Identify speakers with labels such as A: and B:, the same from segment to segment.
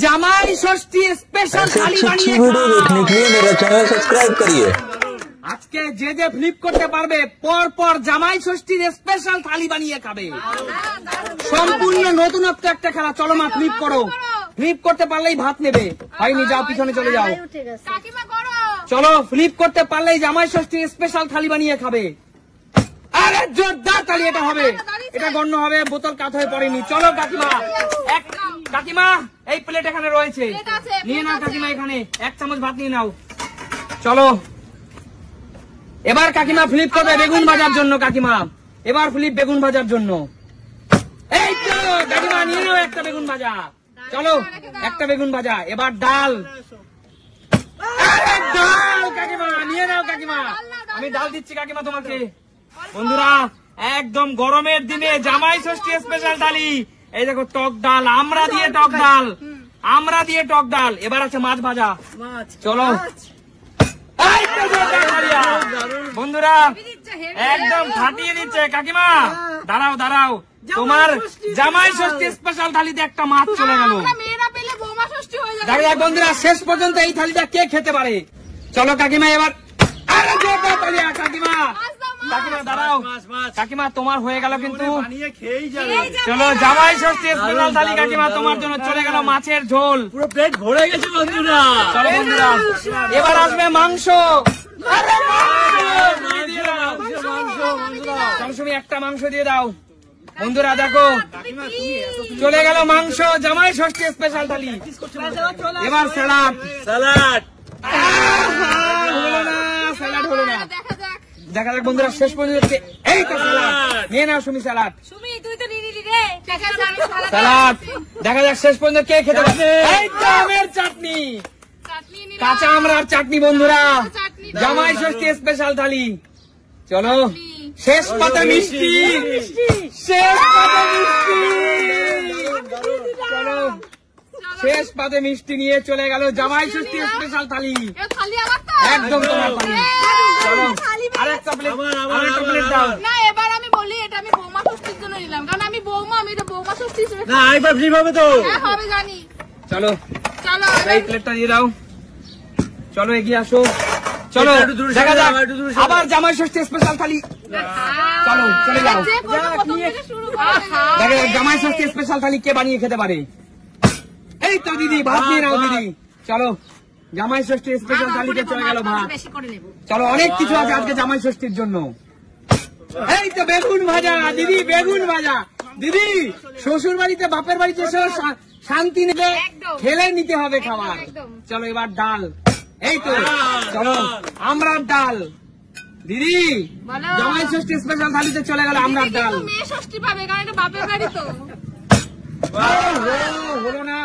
A: জামাই ষষ্ঠী স্পেশাল থালি বানিয়ে
B: देखने के लिए मेरा चैनल सब्सक्राइब करिए।
A: আজকে যে যে ফ্লিপ করতে পারবে পর পর জামাই ষষ্ঠীর স্পেশাল থালি বানিয়ে খাবে। সম্পূর্ণ নতুনত্ব একটা খেলা। চলো মা ফ্লিপ করো, ফ্লিপ করতে পারলেই ভাত নেবে। হয়নি, যাও পিছনে চলে যাও। চলো ফ্লিপ করতে পারলেই জামাই ষষ্ঠীর স্পেশাল থালি বানিয়ে খাবে। আরে জোরদার তালি এটা হবে, এটা গণ্য হবে। বোতল কাত হয়ে পড়েনি। চলো কাকিমা, কাকিমা এই প্লেট এখানে রয়েছে, নিয়ে নাও কাকিমা। এখানে 1 চামচ ভাত নিয়ে নাও। চলো এবার কাকিমা ফ্লিপ করবে বেগুন ভাজার জন্য। কাকিমা এবার ফ্লিপ বেগুন ভাজার জন্য। এই তো কাকিমা নিয়ে নাও একটা বেগুন ভাজা। চলো একটা বেগুন ভাজা। এবার ডাল, ডাল কাকিমা নিয়ে নাও। কাকিমা আমি ডাল দিচ্ছি কাকিমা তোমাকে। বন্ধুরা একদম গরমের দিনে জামাই ষষ্ঠী স্পেশাল থালি। এই দেখো টক ডাল, আমরা দিয়ে টক ডাল, আমরা দিয়ে টক ডাল। এবার আছে মাছ ভাজা। চলো বন্ধুরা একদম ফাটিয়ে দিচ্ছে কাকিমা। দাঁড়াও দাঁড়াও, তোমার জামাই ষষ্ঠী স্পেশাল থালিতে একটা মাছ চলে গেল। বন্ধুরা শেষ পর্যন্ত এই থালিটা কে খেতে পারে? চলো কাকিমা এবার। কাকিমা কাকিমা দাঁড়াও, কাকিমা তোমার হয়ে গেল কিন্তু। চলো জামাই ষষ্ঠী স্পেশাল থালি কাকিমা তোমার জন্য চলে গেল মাছের ঝোল। পুরো পেট ভরে গেছে বন্ধুরা। চলো বন্ধুরা এবার আসবে মাংস। তুমি একটা মাংস দিয়ে দাও। বন্ধুরা দেখো চলে গেল মাংস, জামাই ষষ্ঠী স্পেশাল থালি। এবার স্যালাড, স্যালাড হলো না, স্যালাড হলো না। দেখা যাক বন্ধুরা শেষ পর্যন্ত। এই তো স্যালাড নিয়ে নাও সুমি, স্যালাড স্যালাড। দেখা যাক শেষ পর্যন্ত কে খেতে পারবে। এই তো আমের চাটনি, কাঁচা আমরার চাটনি। বন্ধুরা জামাই ষষ্ঠী স্পেশাল থালি। চলো শেষ পাতে মিষ্টি, শেষ পাতে মিষ্টি। চলো শেষ পাতে মিষ্টি নিয়ে চলে গেল জামাই ষষ্ঠী স্পেশাল থালি। একদম তোমার থালি। চলো আরেকটা প্লেট, আরেকটা প্লেট দাও।
C: না এবার আমি বলি এটা আমি বৌমা ষষ্ঠীর জন্য নিলাম, কারণ আমি বৌমা, আমি এটা বৌমা ষষ্ঠী হিসেবে।
A: না এবার ফ্রি হবে তো।
C: হ্যাঁ হবে জানি।
A: চলো
C: চলো
A: এই প্লেটটা দিয়ে দাও। চলো এগিয়ে আসো। চলো দেখা যাক আবার জামাই ষষ্ঠী স্পেশাল থালি। চলো চলে যাও। দেখা যাক জামাই ষষ্ঠী স্পেশাল থালি কে বানিয়ে খেতে পারে। এই তো দিদি ভাত নিয়ে নাও দিদি। চলো জামাই ষষ্ঠী স্পেশাল থালিতে চলে গেল ভাত। চলো অনেক কিছু আছে আজকে জামাই ষষ্ঠীর জন্য। এই তো বেগুন ভাজা দিদি, বেগুন ভাজা দিদি। শ্বশুর বাড়িতে বাপের বাড়িতে এসে শান্তি নেবে, খেলে নিতে হবে খাবার। চলো এবার ডাল। এই তো চলো আমরা ডাল দিদি। জামাই ষষ্ঠী স্পেশাল থালিতে চলে গেল আমরা ডাল।
C: মেয়ে ষষ্ঠী পাবে, কারণ এটা বাপের বাড়ি তো।
A: হলো না,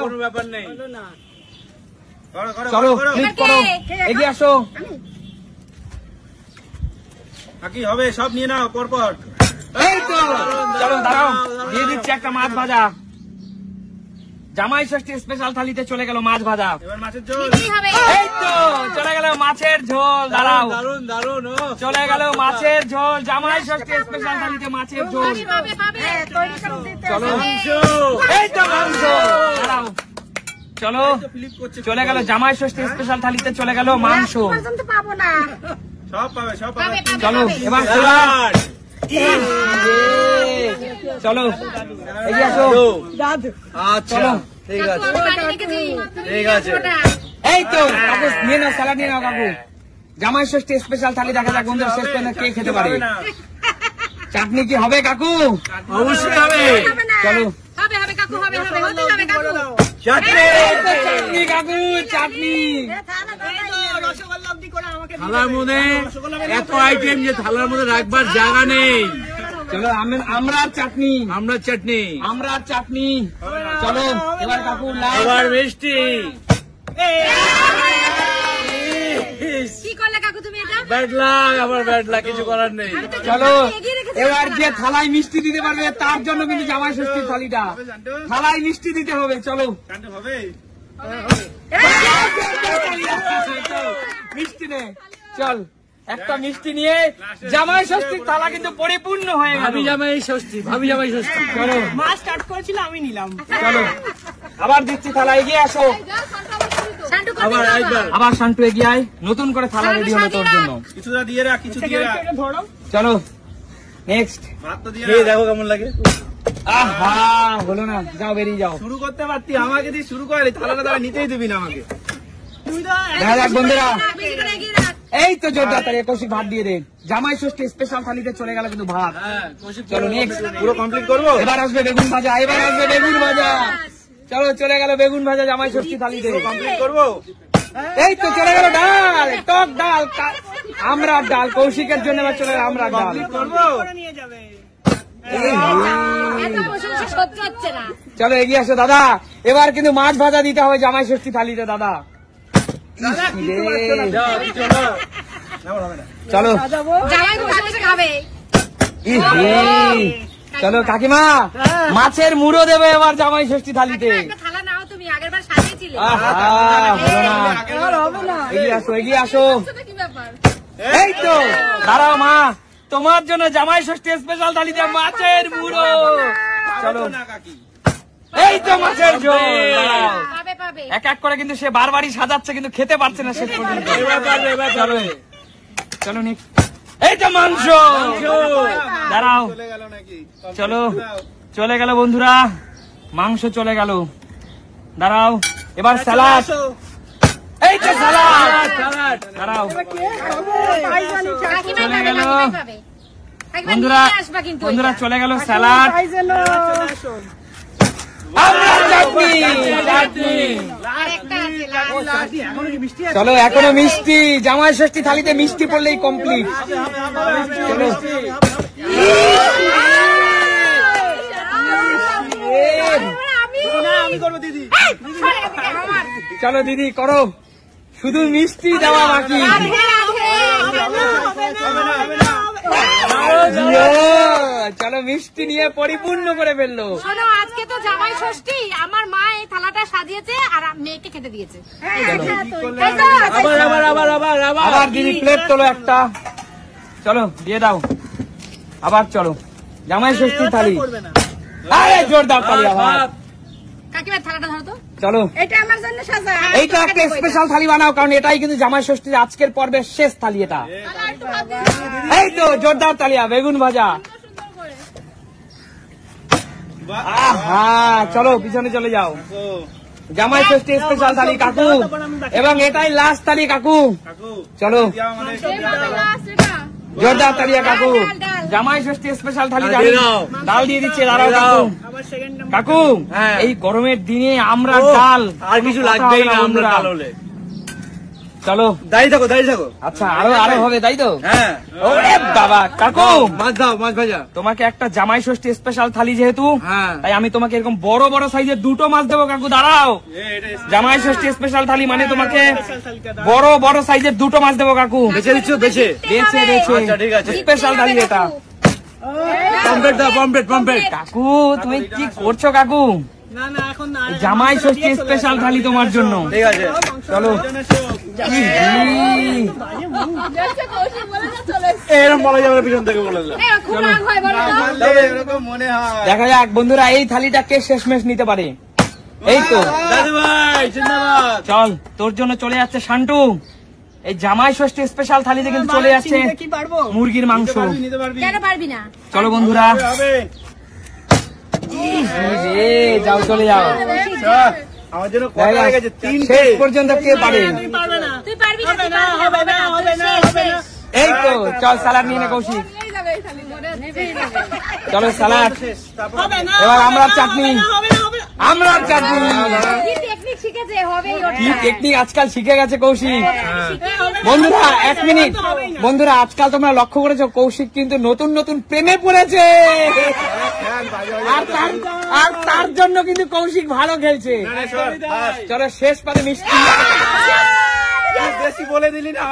B: কোনো ব্যাপার নেই।
A: চলো ক্লিক করো, এগিয়ে আসো।
B: কি হবে সব নিয়ে নাও পরপর।
A: এই তো চলো দাঁড়াও, দিয়ে দিচ্ছি একটা মাছ ভাজা। জামাই ষষ্ঠী স্পেশাল থালিতে চলে গেল মাছ ভাজা।
B: এবার মাছের ঝোল।
A: এই তো চলে গেল মাছের ঝোল। দাঁড়াও,
B: দারুন দারুন।
A: চলে গেল মাছের ঝোল। জামাই ষষ্ঠী স্পেশাল থালিতে মাছের ঝোল। চলো এই তো মাংস। দাঁড়াও, চলো চলে গেল জামাই ষষ্ঠী স্পেশাল থালিতে চলে গেল মাংস।
B: সব পাবে সব পাবে।
A: চলো এবার স্যালাড। চলো এগিয়ে আসো। চলো
B: ঠিক আছে ঠিক আছে।
A: এই তো কাকু নিয়ে নাও, স্যালাড নিয়ে নাও কাকু। জামাই ষষ্ঠী স্পেশাল থালি দেখা যাক বন্ধুরা শেষ পর্যন্ত কে খেতে পারে। চাটনি কি হবে কাকু?
B: অবশ্যই হবে।
A: চলো
C: হবে হবে কাকু, হবে হবে, হতে হবে কাকু।
A: চাটনি, চাটনি কাকু, চাটনি।
B: থালার মধ্যে এত আইটেম যে থালার মধ্যে রাখবার জায়গা নেই।
A: চলো আমরা চাটনি,
B: আমরা চাটনি,
A: আমরা চাটনি। চলো এবার কাকু
B: এবার মিষ্টি।
C: কি করলে কাকু তুমি এটা?
B: ব্যাড লাক, আবার ব্যাড লাক, কিছু করার নেই।
A: চলো এবার যে থালায় মিষ্টি দিতে পারবে তার জন্য কিন্তু জামাই ষষ্ঠীর থালিটা। থালায় মিষ্টি দিতে হবে। চলো মিষ্টি নে, চল একটা মিষ্টি নিয়ে জামাই ষষ্ঠীর থালা কিন্তু পরিপূর্ণ হয়ে গেল।
B: ভাবি জামাই ষষ্ঠী, ভাবি জামাই ষষ্ঠী।
A: চলো
D: মা স্টার্ট করেছিল, আমি নিলাম।
A: চলো আবার দিচ্ছি থালা, এগিয়ে আসো।
B: আবার একবার
A: আবার শান্টু এগিয়ে আয়, নতুন করে থালা রেডি হলো তোর জন্য।
E: কিছুটা দিয়ে রাখ, কিছু দিয়ে রাখ।
D: ধরো।
A: চলো নেক্সট।
E: ভাত তো দিয়ে
B: খেয়ে
E: রাখ।
B: দেখো কেমন লাগে।
A: আহা হলো না, যাও বেরিয়ে যাও।
E: শুরু করতে পারতি, আমাকে দিয়ে শুরু করলি, থালাটা তারা নিতেই দিবি না আমাকে।
A: দেখা যাক বন্ধুরা, এই তো জোরদার তারিখ কৌশিক ভাত দিয়ে দে। জামাই ষষ্ঠী স্পেশাল থালিতে চলে গেল কিন্তু ভাত।
B: হ্যাঁ, কৌশিক
A: চলো নেক্সট।
E: পুরো কমপ্লিট করবো।
A: এবার আসবে বেগুন ভাজা, এবার আসবে বেগুন ভাজা। চলো চলে গেল বেগুন ভাজা জামাই ষষ্ঠী থালিতে।
E: কমপ্লিট করবো।
A: এই তো চলে গেল ডাল, টক ডাল, আমড়ার ডাল। কৌশিকের জন্য এবার চলে গেল আমড়ার ডাল।
E: কমপ্লিট করবো।
D: নিয়ে যাবে।
A: চলো এগিয়ে আসো দাদা, এবার কিন্তু মাছ ভাজা দিতে হবে জামাই ষষ্ঠী থালিতে দাদা।
E: দাদা, কিচ্ছু পারছো না। যাও, কিছু না। না, হবে না।
A: চলো চলো কাকিমা, মাছের মুড়ো দেবে এবার জামাই ষষ্ঠী থালিতে। আহা, হলো না। এগিয়ে আসো এগিয়ে আসো।
C: কি ব্যাপার?
A: এই তো দাঁড়াও মা, তোমার জন্য জামাই ষষ্ঠী স্পেশাল থালিতে মাছের মুড়ো। চলো
E: না কাকি।
A: এই তো মাছের ঝোল। দাঁড়াও। এক এক করে কিন্তু সে বারবারই সাজাচ্ছে কিন্তু খেতে পারছে না শেষ পর্যন্ত। চলো চলো নেক্সট। এই তো মাংস। দাঁড়াও,
E: চলে গেল নাকি?
A: চলো চলে গেল বন্ধুরা, মাংস চলে গেল। দাঁড়াও এবার স্যালাড। এই তো স্যালাড। দাঁড়াও চলে গেল বন্ধুরা, বন্ধুরা চলে গেল স্যালাড। আমড়ার চাটনি, চাটনি। চলো এখনো মিষ্টি, জামাই ষষ্ঠী থালিতে মিষ্টি পড়লেই কমপ্লিট। চলো
E: আমি করবো দিদি।
A: চলো দিদি করো, শুধু মিষ্টি দেওয়া বাকি। চলো মিষ্টি নিয়ে পরিপূর্ণ করে ফেললো।
C: শোনো, আজকে তো জামাই ষষ্ঠী, আমার মা এই থালাটা সাজিয়েছে আর মেয়েকে খেতে দিয়েছে।
B: আবার আবার আবার আবার আবার
A: আবার দিদি প্লেট তোলো একটা, চলো দিয়ে দাও। আবার চলো জামাই ষষ্ঠী থালি। আরে জোরদার তালি আবার।
C: কাকিমার থালাটা ধরো তো।
A: চলো
D: এটা আমার জন্য সাজা।
A: এইটা একটা স্পেশাল থালি বানাও, কারণ এটাই কিন্তু জামাই ষষ্ঠীর আজকের পর্বের শেষ থালি এটা। এই তো জোরদার তালিয়া, বেগুন ভাজা। আহা, চলো পিছনে চলে যাও। জামাই ষষ্ঠী স্পেশাল থালি কাকু, এবং এটাই লাস্ট থালি কাকু। চলো জোরদার তালিয়া কাকু, জামাই ষষ্ঠী স্পেশাল থালি ডাল দিয়ে দিচ্ছে। দাঁড়াও কাকু, কাকু
B: হ্যাঁ।
A: এই গরমের দিনে আমরা ডাল
B: আর কিছু লাগবেই না আমরা ডাল হলে।
A: চলো
B: দাঁড়িয়ে থাকো, দাঁড়িয়ে থাকো।
A: আচ্ছা আরো আরো হবে তাই তো?
B: হ্যাঁ,
A: ওরে বাবা কাকু,
B: মাছ দাও, মাছ ভাজা।
A: তোমাকে একটা জামাই ষষ্ঠী স্পেশাল থালি যেহেতু,
B: হ্যাঁ।
A: তাই আমি তোমাকে এরকম বড় বড় সাইজের দুটো মাছ দেবো কাকু। দাঁড়াও, জামাই ষষ্ঠী স্পেশাল থালি মানে তোমাকে বড় বড় সাইজের দুটো মাছ দেবো কাকু।
B: বেছে দিচ্ছ, বেছে।
A: বেছে বেছে
B: আচ্ছা, ঠিক আছে।
A: স্পেশাল থালি এটা।
B: পমপ্লেট দাও, পমপ্লেট, পমপ্লেট।
A: কাকু তুমি কি করছো কাকু?
D: না না, এখন না।
A: জামাই ষষ্ঠী স্পেশাল থালি তোমার জন্য।
B: ঠিক আছে,
A: চলো
B: এরকম বলা যাবে না, পিছন থেকে বলে দিলাম।
C: খুব রাগ হয় বলো তো।
E: এরকম মনে হয়।
A: দেখা যাক বন্ধুরা, এই থালিটা কে শেষমেশ নিতে পারে। এই তো
B: দাদু ভাই জিন্দাবাদ।
A: চল, তোর জন্য চলে যাচ্ছে শান্টু। এই জামাই ষষ্ঠী স্পেশাল থালিতে কিন্তু চলে যাচ্ছে
D: কি পারবো?
A: মুরগির মাংস।
E: নিতে পারবি।
C: কেন পারবি না?
A: চলো বন্ধুরা,
E: হবে।
A: যাও চলে যাও।
E: আমার জন্য কত হয়ে গেছে? তিনটে।
A: শেষ পর্যন্ত কে পারে?
D: পারবে না।
C: তুই পারবি না,
D: হবে
C: তুই
D: না,
C: পারবি
D: হবে না, হবে না, হবে না।
A: এই তো চল সালাড নিয়ে নে কৌশিক। চলো সালাড,
D: হবে না।
A: এবার আমড়ার চাটনি।
D: হবে না, হবে না।
A: আমড়ার চাটনি।
C: কি টেকনিক শিখেছে, হবেই
A: কি
C: ওটা।
A: টেকনিক আজকাল শিখে গেছে কৌশিক।
D: হবে না।
A: বন্ধুরা এক মিনিট, বন্ধুরা আজকাল তোমরা লক্ষ্য করেছো কৌশিক কিন্তু নতুন নতুন প্রেমে পড়েছে। আর তার জন্য কিন্তু কৌশিক ভালো খেলছে। চলো শেষ পাতে মিষ্টি।
E: বেশি বলে দিলি না?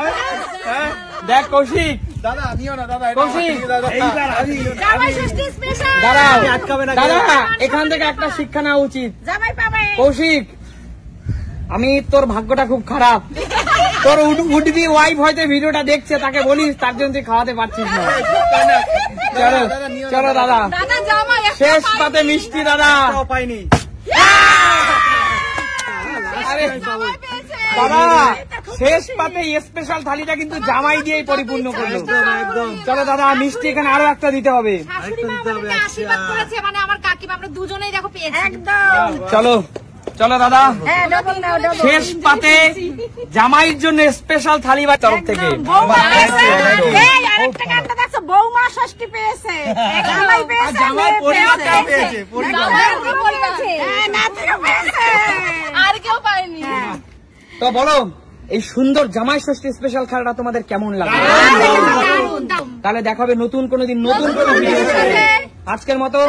E: হ্যাঁ
A: দেখ কৌশিক,
E: দাদা, আমিও না দাদা।
A: কৌশিক
E: এইবার আমি।
C: জামাই ষষ্ঠী স্পেশাল।
A: দাঁড়াও, দাদা এখান থেকে একটা শিক্ষা নেওয়া উচিত।
C: জামাই পাবে।
A: কৌশিক, আমি তোর ভাগ্যটা খুব খারাপ। তোর উডবি ওয়াইফ হয়তো ভিডিওটা দেখছে, তাকে বলিস, তার জন্য তুই খাওয়াতে পারছিস না। চলো চলো দাদা,
C: দাদা জামাই একটা
A: শেষ
C: পাইনি।
A: পাতে মিষ্টি দাদা।
E: তাও পাইনি।
A: আরে
C: জামাই পেয়েছে।
A: দাদা, শেষ পাতে স্পেশাল থালিটা কিন্তু জামাই দিয়েই পরিপূর্ণ করলো।
E: একদম।
A: চলো দাদা, মিষ্টি এখানে আরো একটা দিতে হবে।
C: শাশুড়ি মা আমাকে আশীর্বাদ করেছে, মানে আমার কাকিমা, আমরা দুজনেই দেখো পেয়েছি।
D: একদম।
A: চলো চলো দাদা,
D: হ্যাঁ, ডবল নাও, ডবল।
A: শেষ পাতে জামাইয়ের জন্য স্পেশাল থালি বা তরফ থেকে।
D: বৌমা পেয়েছে। এই, আরেকটা গানটা দেখছো, বৌমা ষষ্ঠী পেয়েছে। জামাই পেয়েছে,
E: জামাই
D: মেয়ে
E: পরিবারটাও
D: পেয়েছে।
E: পেয়েছে, পরিবার।
C: জামাইও পেয়েছে।
D: হ্যাঁ, নাতিও পেয়েছে।
C: আর কেউ পায়নি।
A: তো বলো, এই সুন্দর জামাই ষষ্ঠী স্পেশাল খেলাটা তোমাদের কেমন লাগে?
C: দারুণ, দারুণ।
A: তাহলে দেখাবে নতুন কোনো দিন নতুন কোনো ভিডিও। আজকের মতো